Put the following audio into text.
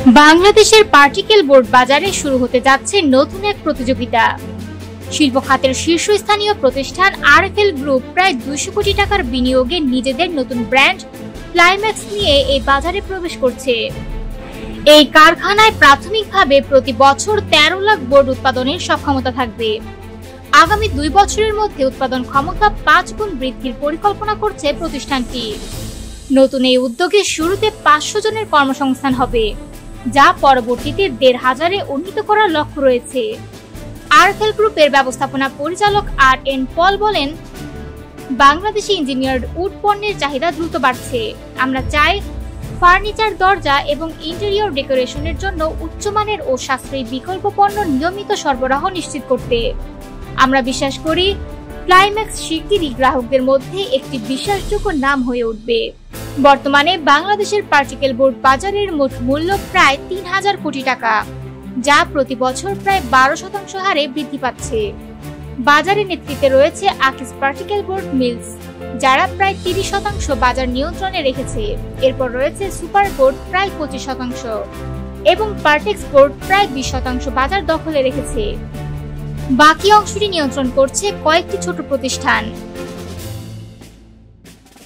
বাংলাদেশের particle board বাজারে শুরু হতে যাচ্ছে নতুন এক প্রতিযোগিতা। শিল্প খাতের শীর্ষস্থানীয় প্রতিষ্ঠান আরএফএল গ্রুপ প্রায় 200 কোটি টাকার বিনিয়োগে নিজেদের নতুন ব্র্যান্ড ক্লাইম্যাক্স নিয়ে এই বাজারে প্রবেশ করছে। এই কারখানায় প্রাথমিকভাবে প্রতি বছর 13 লাখ বোর্ড উৎপাদনের সক্ষমতা থাকবে। আগামী 2 বছরের মধ্যে উৎপাদন ক্ষমতা 5 গুণ বৃদ্ধির পরিকল্পনা করছে প্রতিষ্ঠানটি। নতুন এই উদ্যোগে শুরুতে 500 জনের কর্মসংস্থান হবে, যা পরবর্তীতে 1500-এ উন্নীত করার লক্ষ্য রয়েছে। আরএফএল গ্রুপের ব্যবস্থাপনা পরিচালক আর.এন. পল বলেন, বাংলাদেশি ইঞ্জিনিয়ার্ড উড পণ্যের চাহিদা দ্রুত বাড়ছে। আমরা চাই ফার্নিচার, দরজা এবং ইন্টেরিয়র ডেকোরেশনের জন্য উচ্চমানের ও সাশ্রয়ী বিকল্প পণ্য নিয়মিত সরবরাহ নিশ্চিত করতে। আমরা বিশ্বাস করি ক্লাইম্যাক্স শিগগিরই গ্রাহকদের মধ্যে একটি বিশ্বাসযোগ্য নাম হয়ে উঠবে। বর্তমানে বাংলাদেশের পার্টিকেল বোর্ড বাজারের মোট মূল্য প্রায় 3000 কোটি টাকা, যা প্রতি বছর প্রায় 12% হারে বৃদ্ধি পাচ্ছে। বাজারে নেতৃত্বে রয়েছে আকিস পার্টিকেল বোর্ড মিলস, যারা প্রায় 30% বাজার নিয়ন্ত্রণে রেখেছে। এরপর রয়েছে সুপার বোর্ড প্রায় 25% এবং পার্টেক্স বোর্ড প্রায় 20% বাজার দখলে রেখেছে। বাকি অংশটি নিয়ন্ত্রণ করছে কয়েকটি ছোট প্রতিষ্ঠান।